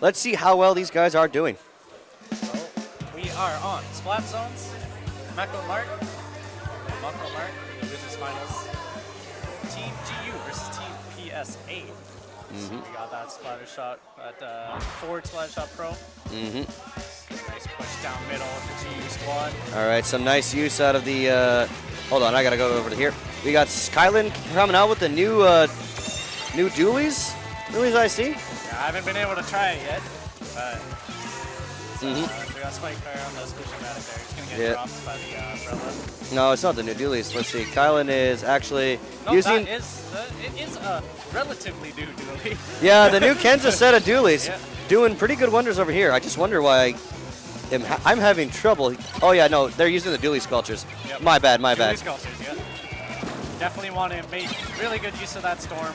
let's see how well these guys are doing. So we are on Splat Zones, Mako Mart versus finals. Team GU versus Team PSA. So we got that splatter shot, that forward splatter shot pro. Nice push down middle of the GU squad. All right, some nice use out of the. Hold on, I gotta go over to here. We got Skyland coming out with the new dualies. Dualies I see. Yeah, I haven't been able to try it yet, but we got Spike Fire on the Splatoon there. He's gonna get dropped by the umbrella. No, it's not the new dualies. Let's see. Kylan is actually using. It is a relatively new dually. Yeah, the new Kenza set of dualies, doing pretty good wonders over here. I just wonder why I'm having trouble. Oh yeah, no, they're using the dually sculptures. Yep. My bad. Dually sculptures, yeah. Definitely want to make really good use of that storm.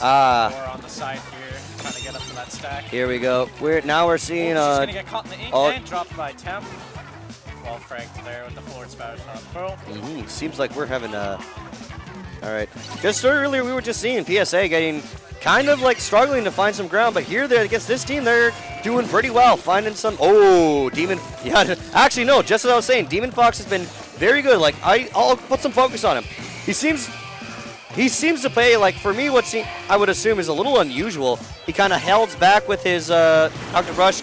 Or on the side here, trying to get up to that stack. Here we go. We're seeing. She's gonna get caught in the ink and dropped by Temp. Well fragged there with the forward splash shot pro. Seems like we're having a. All right. Just earlier we were just seeing PSA getting kind of like struggling to find some ground, but here they're against this team, they're doing pretty well, finding some. Oh, Demon. Yeah, actually no. Just as I was saying, Demon Fox has been very good. Like I'll put some focus on him. He seems to play like, for me, I would assume is a little unusual. He kind of held back with his Dr. Rush,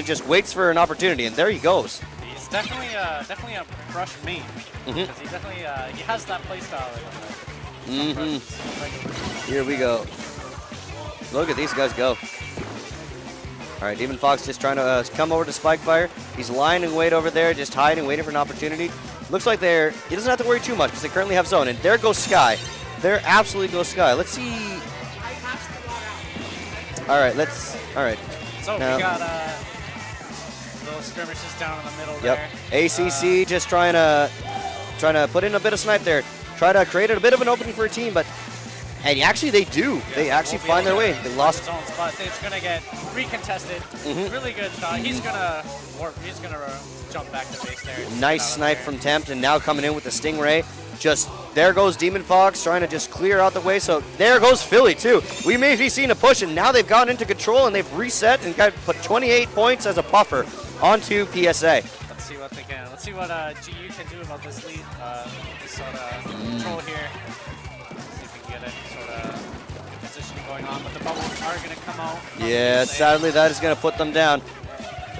just waits for an opportunity, and there he goes. He's definitely a Rush main. Because he definitely he has that playstyle. Here we go. Look at these guys go. All right, Demon Fox just trying to come over to Spike Fire. He's lying in wait over there, just hiding, waiting for an opportunity. Looks like he doesn't have to worry too much because they currently have zone. And there goes Sky. There absolutely goes Sky. Let's see. All right, all right. So we got little skirmishes down in the middle there. ACC just trying to put in a bit of snipe there. Try to create a bit of an opening for a team, and actually they do. Yeah, they actually find their way. They lost. His own spot. It's gonna get recontested. Really good shot. He's gonna warp. He's gonna jump back to base there. Nice snipe from Tempt, and now coming in with the Stingray. Just there goes Demon Fox trying to just clear out the way. So there goes Philly too. We may be seeing a push, and now they've gotten into control and they've reset and put 28 points as a buffer onto PSA. Let's see what they can. Let's see what GU can do about this lead. This sort of control here. See if we can get any sort of position going on. But the bubbles are going to come out. Yeah, sadly that is going to put them down.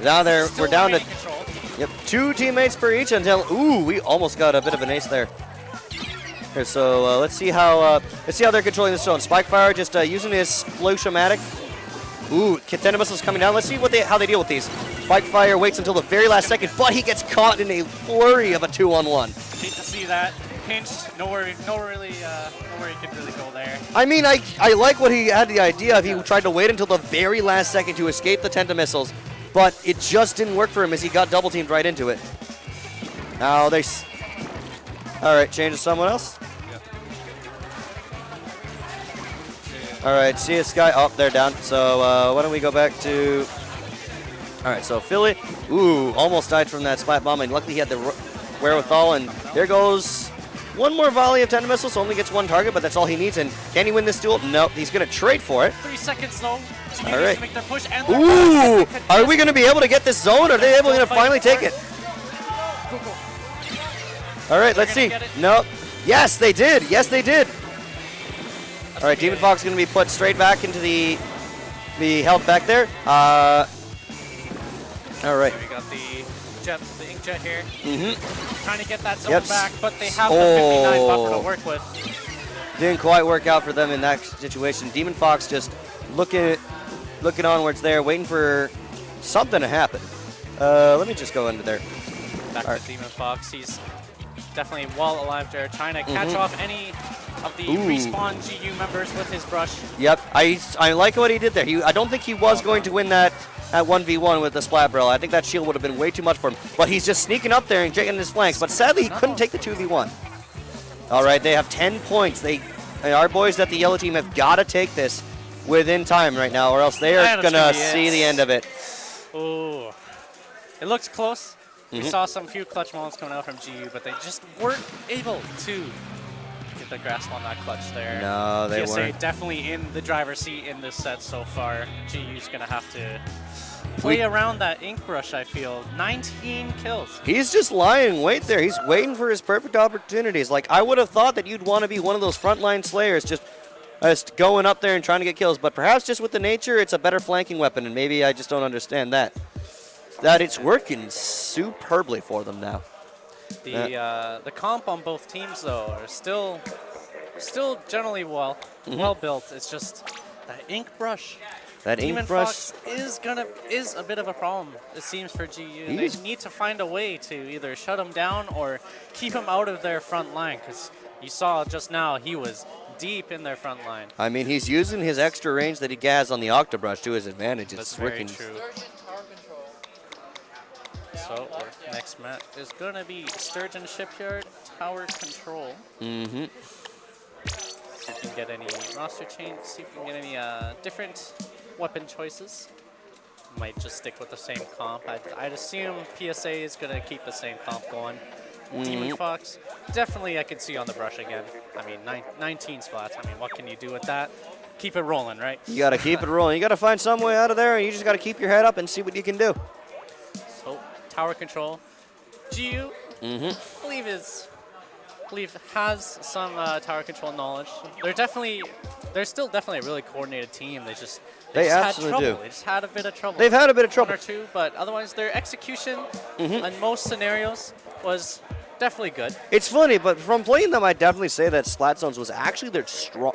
Now we're down to control. Yep, 2 teammates per each until we almost got a bit of an ace there. Here, so let's see how they're controlling the zone. Spikefire just using his Splosiomatic. Tenta missiles coming down. Let's see how they deal with these. Spikefire waits until the very last second, but he gets caught in a flurry of a 2-on-1. Hate to see that. Pinched. Nowhere he can really go there. I mean, I like what he had the idea of. He tried to wait until the very last second to escape the Tenta missiles, but it just didn't work for him as he got double teamed right into it. Now all right, change to someone else. All right, see this guy. Oh, they're down. So why don't we go back to... All right, so Philly. Almost died from that splat bomb, and luckily he had the wherewithal, and there goes one more volley of Tenta missiles. Only gets one target, but that's all he needs. And can he win this duel? No, he's going to trade for it. 3 seconds though. All right. To make their push and are we going to be able to get this zone? Are they able to finally take it? All right, let's see. No. Yes, they did. Yes, they did. All right, Demon Fox is going to be put straight back into the health back there. All right. So we got the Inkjet here. Trying to get that zone back, but they have the 59 buffer to work with. Didn't quite work out for them in that situation. Demon Fox just looking onwards there, waiting for something to happen. Let me just go into there. Back to Demon Fox. He's definitely well alive there, trying to catch off any of the respawn GU members with his brush. Yep, I like what he did there. I don't think he was going to win that at 1v1 with the Splat Barrel. I think that shield would have been way too much for him. But he's just sneaking up there and getting his flanks. But sadly, he couldn't take the 2v1. All right, they have 10 points. Our boys at the yellow team have got to take this within time right now, or else they are going to see the end of it. Ooh. It looks close. We saw some few clutch moments coming out from GU, but they just weren't able to get the grasp on that clutch there. No, they PSA weren't. definitely in the driver's seat in this set so far. GU's going to have to play around that ink brush, I feel. 19 kills. He's just lying in wait there. He's waiting for his perfect opportunities. Like, I would have thought that you'd want to be one of those frontline slayers just going up there and trying to get kills. But perhaps just with the nature, it's a better flanking weapon, and maybe I just don't understand that. That it's working superbly for them now. The comp on both teams, though, are still generally well built. It's just that ink brush. That Demon ink brush Fox is a bit of a problem, it seems, for GU. They need to find a way to either shut him down or keep him out of their front line, because you saw just now he was deep in their front line. I mean, he's using his extra range that he has on the Octobrush to his advantage. That's It's very working. true. So our next match is going to be Sturgeon Shipyard Tower Control. Mm-hmm. See if we can get any roster change, see if we can get any different weapon choices. Might just stick with the same comp. I'd assume PSA is going to keep the same comp going. Demon Fox, definitely I could see on the brush again. I mean, 19 splats. I mean, what can you do with that? Keep it rolling, right? You got to keep it rolling. You got to find some way out of there, and you just got to keep your head up and see what you can do. So, tower control. GU, believe has some tower control knowledge. They're still definitely a really coordinated team. They just had trouble. They just had a bit of trouble. They've had a bit of trouble. One or two, but otherwise their execution in most scenarios was definitely good. It's funny, but from playing them, I definitely say that Splat Zones was actually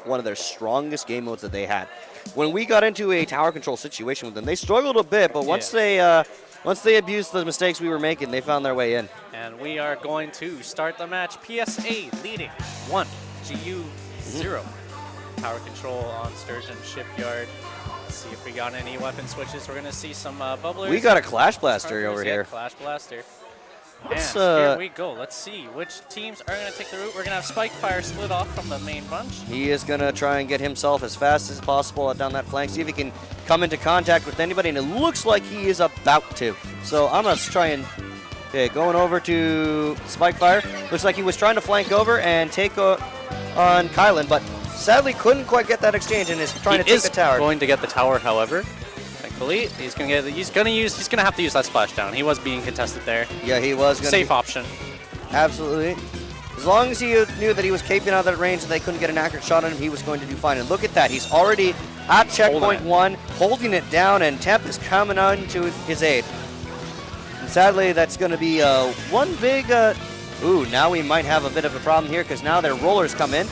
one of their strongest game modes that they had. When we got into a tower control situation with them, they struggled a bit, but once they abused the mistakes we were making, they found their way in. And we are going to start the match. PSA leading 1, GU 0. Tower control on Sturgeon Shipyard. Let's see if we got any weapon switches. We're going to see some bubblers. We got a Clash Blaster over here. Clash Blaster. Let's, here we go. Let's see which teams are going to take the route. We're going to have Spike Fire split off from the main bunch. He is going to try and get himself as fast as possible down that flank, see if he can come into contact with anybody, and it looks like he is about to. So I'm going to try and... Okay, going over to Spike Fire. Looks like he was trying to flank over and take on Kylan, but sadly couldn't quite get that exchange and is trying to take the tower. He is going to get the tower, however. Thankfully, he's going to have to use that splashdown. He was being contested there. Yeah, he was going to. Safe option. Absolutely. As long as he knew that he was caping out of that range and they couldn't get an accurate shot on him, he was going to do fine. And look at that. He's already at checkpoint 1, holding it down, and Temp is coming on to his aid. And sadly, that's going to be one big... ooh, now we might have a bit of a problem here because now their rollers come in.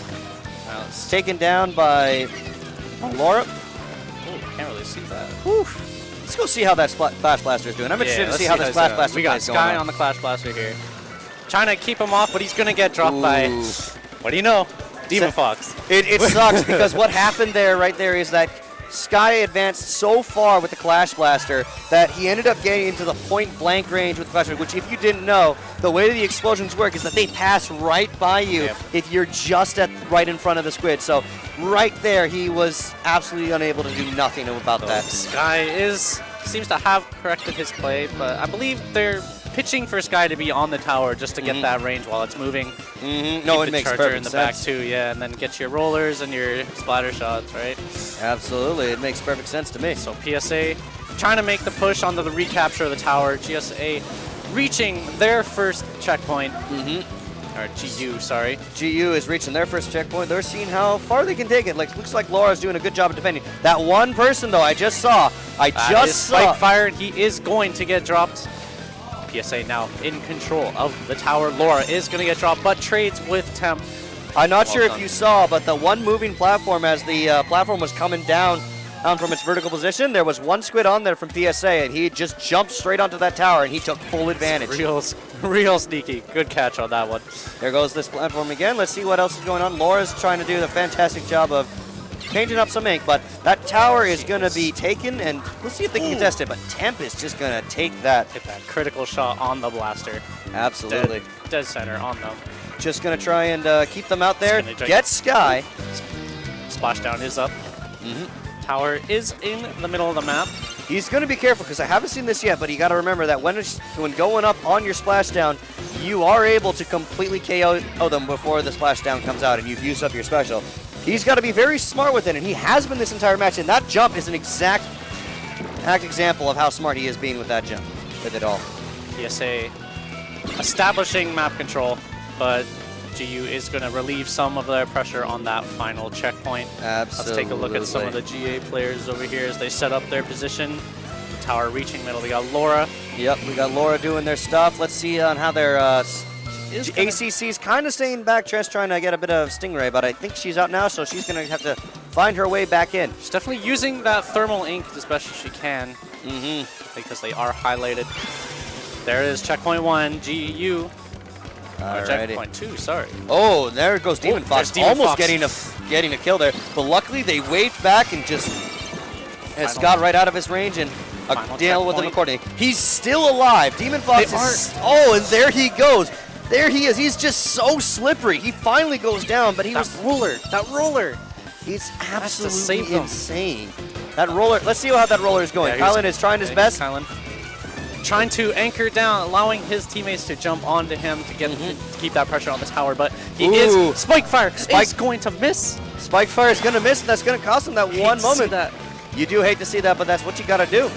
It's taken down by Laura. Oh, can't really see that. Whew. Let's go see how that Clash Blaster is doing. I'm interested to see how this Clash Blaster We got Sky on the Clash Blaster here. Trying to keep him off, but he's going to get dropped by, what do you know, Demon Fox. It sucks because what happened right there is that Sky advanced so far with the Clash Blaster that he ended up getting into the point-blank range with the Clash Blaster, which if you didn't know, the way the explosions work is that they pass right by you if you're just right in front of the squid. So right there, he was absolutely unable to do nothing about that. Sky seems to have corrected his play, but I believe they're pitching for Sky to be on the tower just to get that range while it's moving. No, it makes perfect in the sense. back too, and then get your rollers and your splatter shots, right? Absolutely, it makes perfect sense to me. So PSA trying to make the push onto the recapture of the tower. GSA reaching their first checkpoint. Or GU, sorry. GU is reaching their first checkpoint. They're seeing how far they can take it. Looks like Laura's doing a good job of defending. That one person, though, I just saw. Spike Fire, and he is going to get dropped. PSA now in control of the tower. Laura is going to get dropped, but trades with Temp. I'm not sure if you saw, but the one moving platform as the platform was coming down from its vertical position, there was one squid on there from PSA, and he just jumped straight onto that tower, and he took full advantage. Real sneaky. Good catch on that one. There goes this platform again. Let's see what else is going on. Laura's trying to do the fantastic job of painting up some ink, but that tower is going to be taken, and we'll see if they can contest it, but Temp is just going to take that. Get that critical shot on the blaster. Absolutely. Dead center on them. Just going to try and keep them out there. Get Sky. Splashdown is up. tower is in the middle of the map. He's going to be careful because I haven't seen this yet, but you got to remember that when going up on your splashdown, you are able to completely KO them before the splashdown comes out and you've used up your special. He's got to be very smart with it, and he has been this entire match, and that jump is an exact example of how smart he is being with that jump, with it all. PSA establishing map control, but GU is going to relieve some of their pressure on that final checkpoint. Absolutely. Let's take a look at some of the GA players over here as they set up their position. Tower reaching middle. We got Laura. Yep, we got Laura doing their stuff. Let's see on how their ACC's kind of staying back, just trying to get a bit of Stingray, but I think she's out now, so she's going to have to find her way back in. She's definitely using that thermal ink as best as she can, because they are highlighted. There it is, checkpoint 1, GU. Checkpoint 2, sorry. Oh, there goes Demon Fox, Demon almost Fox. getting a kill there, but luckily they waved back and just got right out of his range and deal with him accordingly. He's still alive. Demon Fox is... Oh, and there he goes. There he is. He's just so slippery. He finally goes down, but That roller. He's absolutely insane. That roller, let's see how that roller is going. Kylan is trying his best. Kylan trying to anchor down, allowing his teammates to jump onto him to get to keep that pressure on the tower, but he is... Spike Fire is going to miss. Spike Fire is going to miss, and that's going to cost him that one moment. You do hate to see that, but that's what you got to do.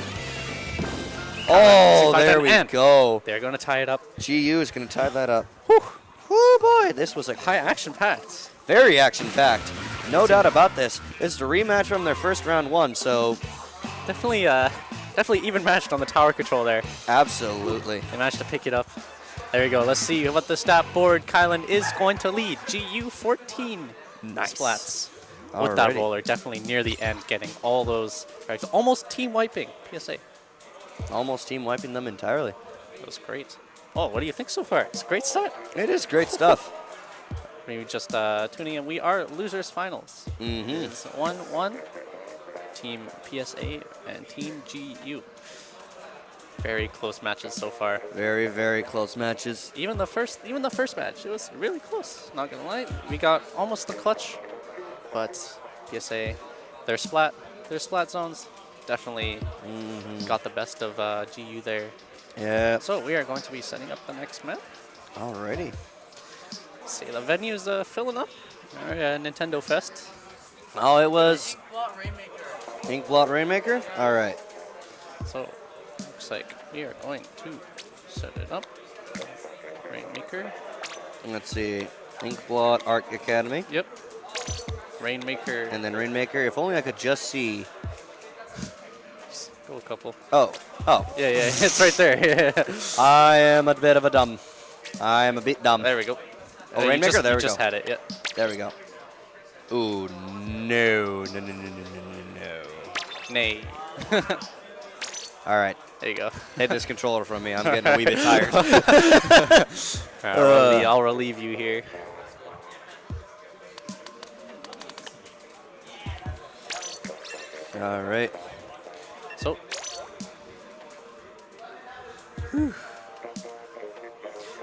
Oh, there we go. They're going to tie it up. GU is going to tie that up. Whew. Whew, boy, this was a high action-packed. Very action-packed. No doubt about this. This is a rematch from their first round 1, so... Definitely even matched on the tower control there. Absolutely. They managed to pick it up. There we go. Let's see what the stat board Kylan is going to lead. GU 14 splats. With that roller, definitely near the end, getting all those, almost team wiping PSA. Almost team wiping them entirely. That was great. Oh, what do you think so far? It's a great start. It is great stuff. Maybe just tuning in. We are losers finals. It's 1-1. Team PSA and Team GU. Very close matches so far. Very, very close matches. Even the first match, it was really close. Not gonna lie, we got almost the clutch, but PSA, their splat zones definitely got the best of GU there. Yeah. So we are going to be setting up the next map. Alrighty. See, the venue's filling up. All right, Nintendo Fest. Oh, it was Inkblot Rainmaker? All right. So, looks like we are going to set it up. Rainmaker. Let's see. Inkblot Art Academy. Yep. Rainmaker. And then Rainmaker. If only I could just see. Just go a couple. Oh. Yeah, it's right there. I am a bit of a dumb. I am a bit dumb. There we go. Oh, Rainmaker? There we go. just had it, yep. There we go. Ooh, no. Nay. All right. There you go. Take this controller from me. I'm getting a wee bit tired. I'll relieve you here. All right. So.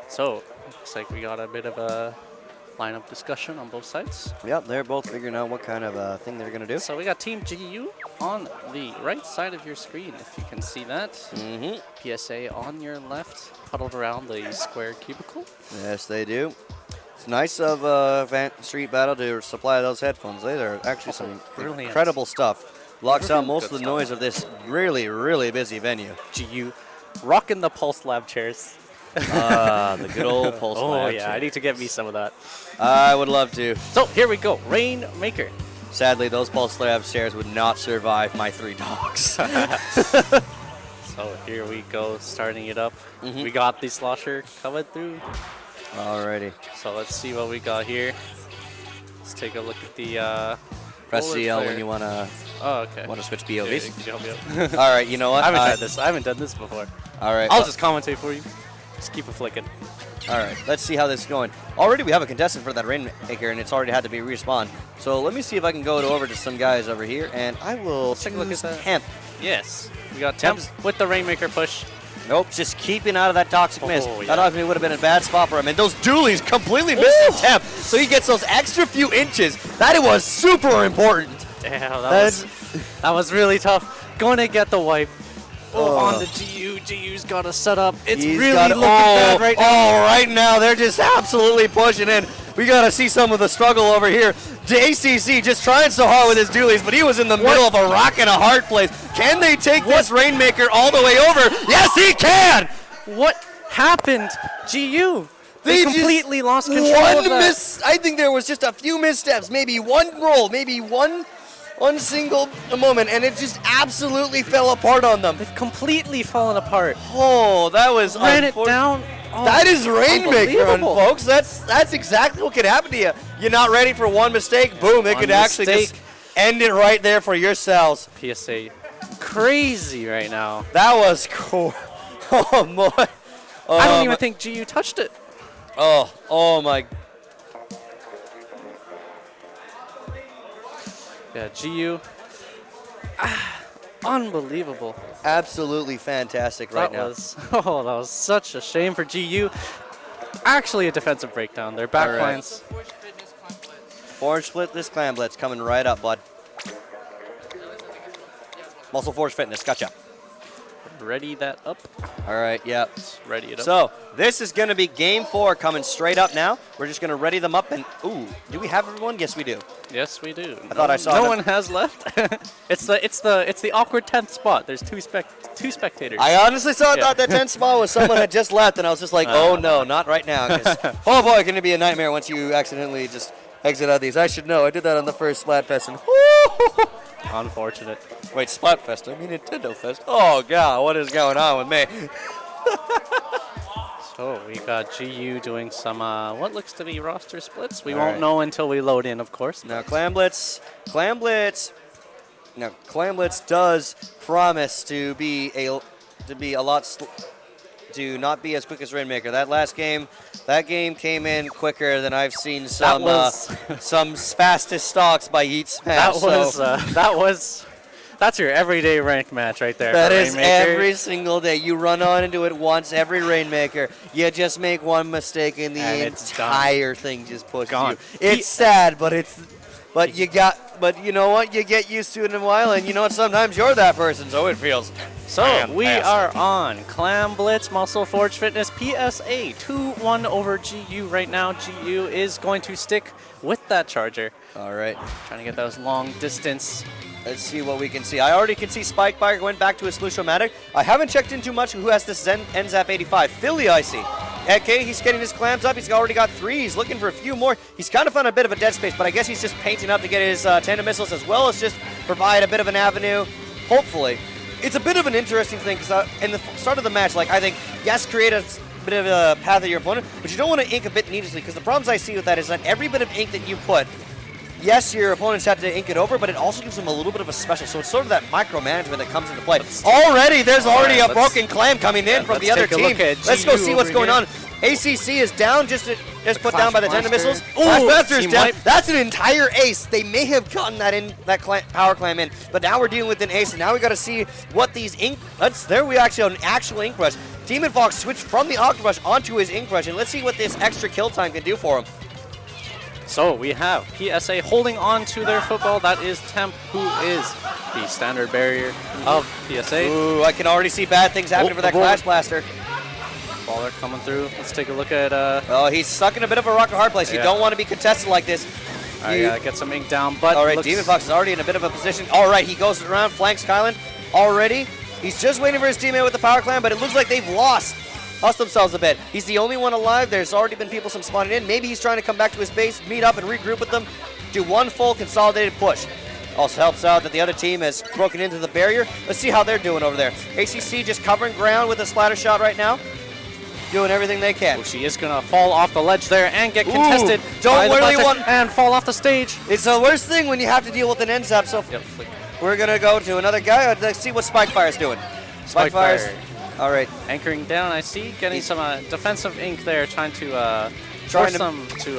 So, looks like we got a bit of a lineup discussion on both sides. Yep, they're both figuring out what kind of thing they're going to do. So we got Team GU on the right side of your screen, if you can see that. PSA on your left, huddled around the square cubicle. Yes, they do. It's nice of Street Battle to supply those headphones. They are actually some incredible stuff. Blocks out most of the noise of this really, really busy venue. GU rocking the Pulse Lab chairs. The good old Pulse Lab Oh, yeah, I need to get me some of that. I would love to. So, here we go. Rainmaker. Sadly, those Pulse Lab chairs would not survive my 3 dogs. So, here we go, starting it up. We got the slosher coming through. Alrighty. So, let's see what we got here. Let's take a look at the press CL when you want to switch POVs. Could you help me out? All right, you know what? I haven't tried this. I haven't done this before. All right. I'll just commentate for you. Just keep it flicking. All right, let's see how this is going. Already we have a contestant for that Rainmaker, and it's already had to be respawned. So let me see if I can go over to some guys over here, and I will take a look at that. Temp. Yes, we got Temp with the Rainmaker push. Nope, just keeping out of that toxic miss. That obviously would have been a bad spot for him. And those dualies completely missing Temp, so he gets those extra few inches. That was super important. Damn, that was That was really tough. Going to get the wipe. On the GU. GU's got to set up. It's really looking bad right now. Oh, right now they're just absolutely pushing in. We got to see some of the struggle over here. The ACC just trying so hard with his dualies, but he was in the middle of a rock and a hard place. Can they take this Rainmaker all the way over? Yes, he can! What happened? GU. They completely lost control of that. I think there was just a few missteps, maybe one roll, maybe one single moment, and it just absolutely fell apart on them. They've completely fallen apart. Oh, that was ran it down. Oh, that is Rainmaker, folks. That's exactly what could happen to you. You're not ready for one mistake. Boom! It could actually just end it right there for yourselves. PSA, crazy right now. That was cool. Oh boy. I don't even think GU touched it. Oh my. Yeah, GU. Unbelievable. Absolutely fantastic right now. That was such a shame for GU. Actually a defensive breakdown. Their back lines. Forge split this clan blitz coming right up, bud. Muscle Forge Fitness, gotcha. Ready that up. All right, yeah. Ready it up. So this is going to be game 4 coming straight up now. We're just going to ready them up and, ooh, do we have everyone? Yes, we do. Yes, we do. I thought I saw no one has left. It's the awkward 10th spot. There's two spectators. I honestly thought that 10th spot was someone had just left, and I was just like, oh no, not right now. Oh boy, going to be a nightmare once you accidentally just exit out of these. I should know. I did that on the first Splatfest, and unfortunate. Wait, Splatfest? I mean Nintendo Fest. Oh god, what is going on with me? So we got GU doing some what looks to be roster splits. We won't know until we load in, of course. Now Clan Blitz does promise to be a lot to not be as quick as Rainmaker. That game came in quicker than I've seen some fastest stocks by Yeet Smash. That's your everyday ranked match right there. That is every single day. You run on into it once every Rainmaker. You just make one mistake and the entire thing just pushes you. It's sad, but you know what? You get used to it in a while, and you know what? Sometimes you're that person, so it feels. So we are on Clan Blitz, Muscle Forge Fitness, PSA 2-1 over GU right now. GU is going to stick with that charger. All right. Trying to get those long distance. Let's see what we can see. I already can see Spikefire went back to his Solution-O-Matic. I haven't checked in too much who has this NZAP 85. Philly, I see. Okay, he's getting his clams up. He's already got 3. He's looking for a few more. He's kind of found a bit of a dead space, but I guess he's just painting up to get his tandem missiles as well as just provide a bit of an avenue, hopefully. It's a bit of an interesting thing because in the start of the match, like I think, yes, create a bit of a path of your opponent, but you don't want to ink a bit needlessly because the problems I see with that is that every bit of ink that you put, yes, your opponents have to ink it over, but it also gives them a little bit of a special. So it's sort of that micromanagement that comes into play. There's already a broken clam coming in from the other team. Let's go see what's going on. ACC is down, just put down by the tender missiles. Flashmaster is down. That's an entire ace. They may have gotten that power clam in, but now we're dealing with an ace, and now we got to see what these ink. There we actually have an actual ink rush. Demon Fox switched from the Octobrush onto his ink rush, and let's see what this extra kill time can do for him. So we have PSA holding on to their football. That is Temp, who is the standard barrier of PSA. Ooh, I can already see bad things happening for that Clash Blaster. Baller coming through. Let's take a look at... oh, he's stuck in a bit of a rock or hard place. You don't want to be contested like this. All right, get some ink down, but... All right, Demon Fox is already in a bit of a position. All right, he goes around, flanks Kylan already. He's just waiting for his teammate with the power clam, but it looks like they've lost themselves a bit. He's the only one alive. There's already been people spawning in. Maybe he's trying to come back to his base, meet up and regroup with them, do one full consolidated push. Also helps out that the other team has broken into the barrier. Let's see how they're doing over there. ACC just covering ground with a splatter shot right now. Doing everything they can. Oh, she is going to fall off the ledge there and get contested. And fall off the stage. It's the worst thing when you have to deal with an NZAP. So we're going to go to another guy. Let's see what Spikefire's doing. Spikefire's. All right. Anchoring down, I see. Getting some defensive ink there, trying to force them to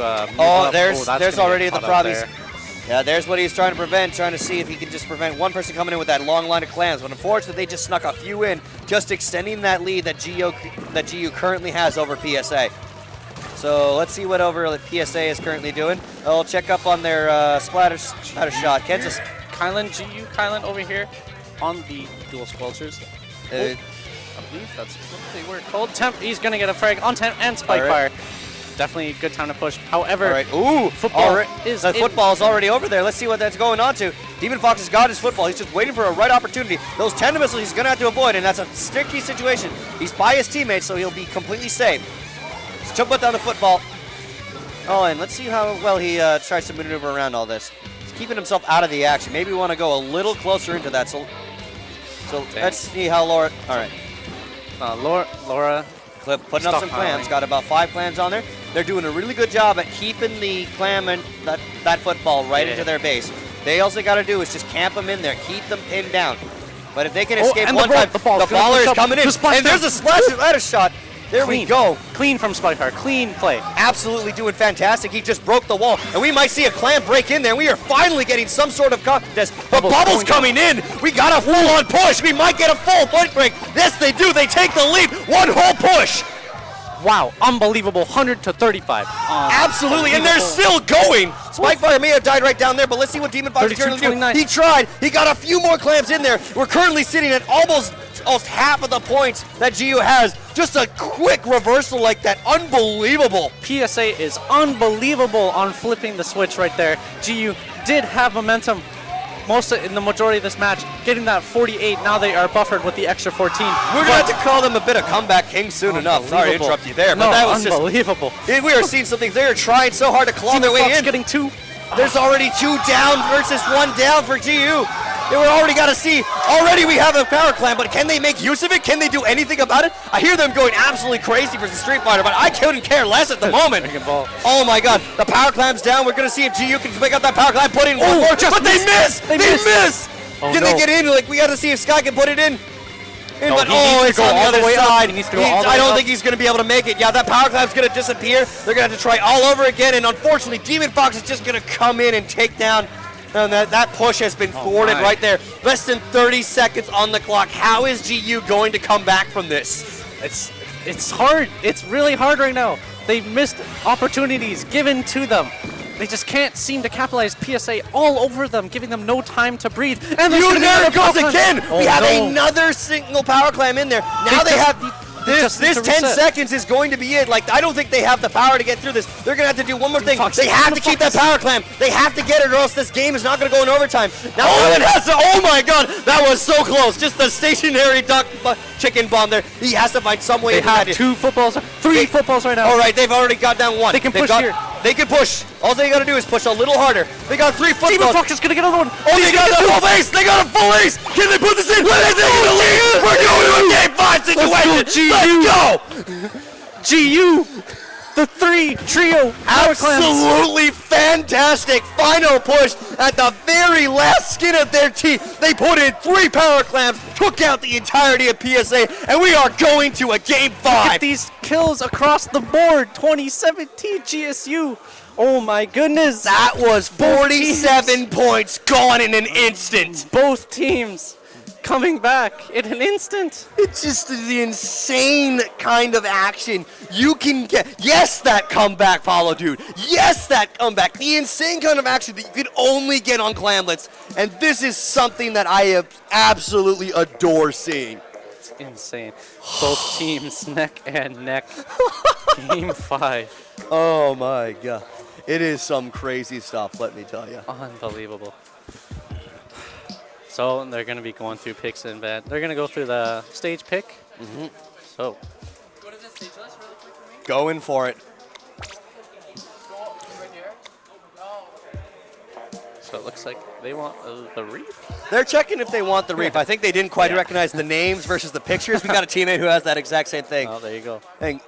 there's already the Probies. Yeah, there's what he's trying to prevent, trying to see if he can just prevent one person coming in with that long line of clams. But unfortunately, they just snuck a few in, just extending that lead that GU currently has over PSA. So let's see what PSA is currently doing. I'll check up on their splatter shot. Ken just Kylan, GU Kylan over here on the dual squelchers. I believe that's what they were called. Temp, he's going to get a frag on Temp and Spike Fire. Definitely a good time to push. However, football is the football is already over there. Let's see what that's going on to. Demon Fox has got his football. He's just waiting for a right opportunity. Those tandem missiles he's going to have to avoid, and that's a sticky situation. He's by his teammates, so he'll be completely safe. Just jump down the football. Oh, and let's see how well he tries to maneuver around all this. He's keeping himself out of the action. Maybe we want to go a little closer into that. So let's see how Laura. All right. Laura. Clip putting up some clams. Got about 5 clams on there. They're doing a really good job at keeping the clam and that football right into their base. They also got to do is just camp them in there, keep them pinned down. But if they can escape one time, the baller is coming in, and there's a splash ladder shot. There we go. Clean from Spikeheart. Clean play. Absolutely doing fantastic. He just broke the wall, and we might see a clam break in there. We are finally getting some sort of contest. But Bubble's coming in. We got a full-on push. We might get a full point break. Yes, they do. They take the lead. One whole push. Wow, unbelievable, 100 to 35. Absolutely, and they're still going. Spikefire may have died right down there, but let's see what Demon Fox is going to do. He tried. He got a few more clams in there. We're currently sitting at almost half of the points that GU has. Just a quick reversal like that. Unbelievable. PSA is unbelievable on flipping the switch right there. GU did have momentum in the majority of this match, getting that 48. Now they are buffered with the extra 14. We're going to have to call them a bit of comeback king soon enough. Sorry to interrupt you there, but that was unbelievable. Just, we are seeing something. They are trying so hard to claw their way in. Getting 2. There's already 2 down versus 1 down for GU. They were already got to see. Already we have a power clam, but can they make use of it? Can they do anything about it? I hear them going absolutely crazy for the Street Fighter, but I couldn't care less at the moment. Oh my God, the power clam's down. We're gonna see if GU can pick up that power clam, put in one more, but they miss. They miss. Can they get in? Like we got to see if Sky can put it in. But it's on the other side. I don't think he's going to be able to make it. Yeah, that power clam's going to disappear. They're going to have to try all over again, and unfortunately, Demon Fox is just going to come in and take down. And that push has been thwarted right there. Less than 30 seconds on the clock. How is GU going to come back from this? It's hard. It's really hard right now. They've missed opportunities given to them. They just can't seem to capitalize. PSA all over them, giving them no time to breathe. And there it goes again. We have another single power clam in there. Now they have this 10 seconds is going to be it. Like, I don't think they have the power to get through this. They're going to have to do one more thing. They have to keep that power clam. They have to get it, or else this game is not going to go in overtime. Now Owen has to, oh my God, that was so close. Just a stationary duck chicken bomb there. He has to find some way. They have 2 footballs, 3 footballs right now. All right, they've already got down 1. They can push here. They can push. All they got to do is push a little harder. They got 3 footballs. Demon Fox is going to get another one. Oh, they got a full ace. They got a full ace. Can they put this in? What are they going to lead? We're going to a game 5 situation. Let's go. GU. The 3 trio. Absolutely fantastic. Final push at the very last skin of their teeth. They put in 3 power clams, took out the entirety of PSA, and we are going to a game 5. Look at these kills across the board. 2017 GSU. Oh my goodness. That was 47 points gone in an instant. Both teams coming back in an instant. It's just the insane kind of action you can get. Yes, that comeback, Paulo, dude. Yes, that comeback. The insane kind of action that you can only get on Clamlets. And this is something that I absolutely adore seeing. It's insane. Both teams neck and neck. Game 5. Oh my God. It is some crazy stuff, let me tell you. Unbelievable. So they're going to be going through picks and bad. They're going to go through the stage pick. So go to the stage list really quick for me. Going for it. Right here. Oh, okay. So it looks like they want the reef. They're checking if they want the reef. I think they didn't quite recognize the names versus the pictures. We got a teammate who has that exact same thing. Oh, there you go.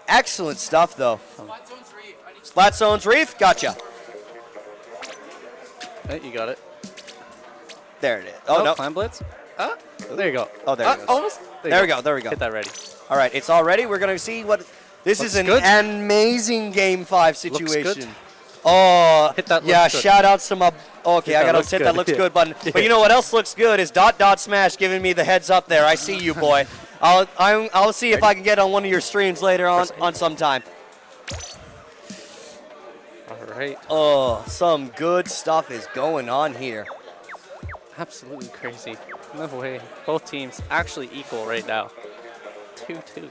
Excellent stuff, though. Splat Zone's reef. Splat Zone's reef? Gotcha. Hey, you got it. There it is. Oh, no. Clam Blitz. There you go. Oh, there it is. Almost. There we go. There we go. Get that ready. All right, it's all ready. We're going to see what... This is an amazing Game 5 situation. Looks good. Oh, hit that. Yeah, shout out to my... Okay, I got to hit that looks good button. But you know what else looks good is ... Smash giving me the heads up there. I see you, boy. I'll see if I can get on one of your streams later on sometime. All right. Oh, some good stuff is going on here. Absolutely crazy. No way. Both teams actually equal right now. 2-2.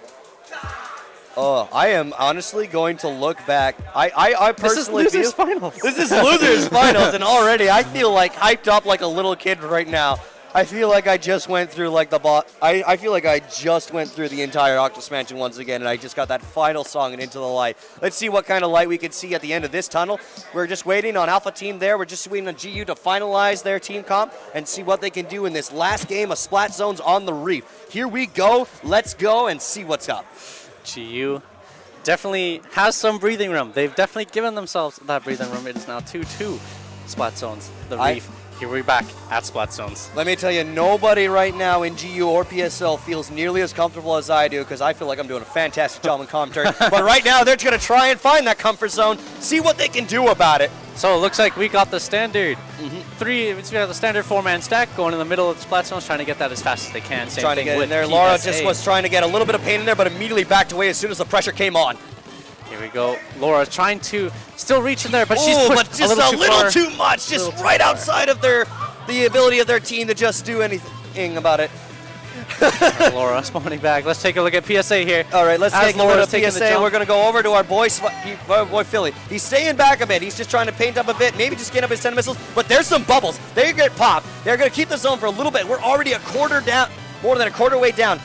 Oh, I am honestly going to look back. I personally this is losers feel finals. this is losers finals, and already I feel like hyped up like a little kid right now. I feel like I just went through like I feel like I just went through the entire Octus Mansion once again, and I just got that final song and Into the Light. Let's see what kind of light we can see at the end of this tunnel. We're just waiting on Alpha Team there. We're just waiting on GU to finalize their team comp and see what they can do in this last game of Splat Zones on the Reef. Here we go. Let's go and see what's up. GU definitely has some breathing room. They've definitely given themselves that breathing room. It is now 2-2 Splat Zones, the Reef. Here we're back at Splat Zones. Let me tell you, nobody right now in GU or PSL feels nearly as comfortable as I do, because I feel like I'm doing a fantastic job in commentary. But right now, they're going to try and find that comfort zone, see what they can do about it. So it looks like we got the standard we got the standard 4-man stack going in the middle of the Splat Zones, trying to get that as fast as they can. Same Trying to thing get with in there. PSA. Laura just was trying to get a little bit of pain in there, but immediately backed away as soon as the pressure came on. Here we go. Laura trying to still reach in there, but she's pushed but just a little too much, just Little too right far. outside of the ability of their team to just do anything about it. Laura spawning back. Let's take a look at PSA here. All right, let's As take a look Laura's at taking the PSA. jump. We're going to go over to our boy Philly. He's staying back a bit. He's just trying to paint up a bit, maybe just get up his 10 missiles. But there's some bubbles. They get popped. They're going to keep the zone for a little bit. We're already a quarter down, more than a quarter way down.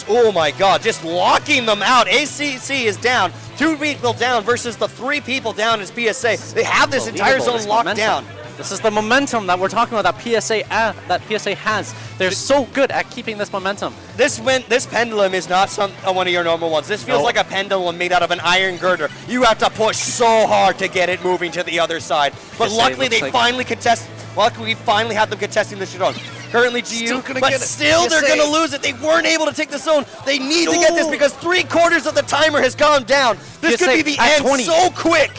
Oh my God, just locking them out. ACC is down. 2 people down versus the 3 people down as PSA. They have this entire zone locked down. This is the momentum that we're talking about that PSA has. They're so good at keeping this momentum. This pendulum is not one of your normal ones. This feels like a pendulum made out of an iron girder. You have to push so hard to get it moving to the other side. But luckily they finally contest. Luckily we finally have them contesting this zone. Currently GU, but still they're going to lose it. They weren't able to take the zone. They need to get this because 3/4 of the timer has gone down. This could be the end 20. so quick.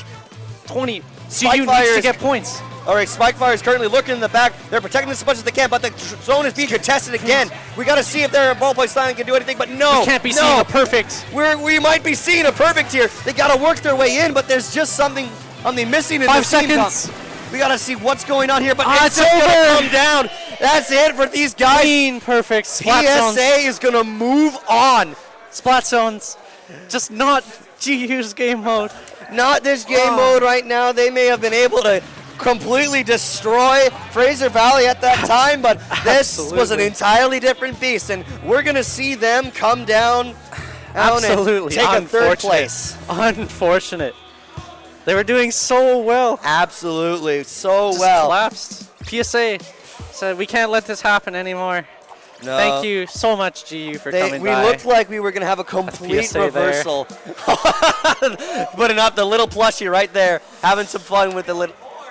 20. Spike GU needs to get points. All right, Spikefire is currently looking in the back. They're protecting this as much as they can, but the zone is being contested again. We got to see if their ball play styling can do anything, but no. We can't be seeing a perfect. We might be seeing a perfect here. They got to work their way in, but there's just something missing in 5 the seconds. We got to see what's going on here, but Ah, it's just going to come down. That's it for these guys. Clean, perfect. Splat PSA Zones. is going to move on. Splat Zones. Just not GU's game mode. Not this game mode right now. They may have been able to completely destroy Fraser Valley at that time, but this was an entirely different beast, and we're going to see them come down and take a 3rd place. Unfortunate. They were doing so well. Absolutely, so Just well. collapsed. PSA said, we can't let this happen anymore. No. Thank you so much, GU, for coming we by. looked like we were going to have a complete PSA reversal. Putting up the little plushie right there, having some fun with the little...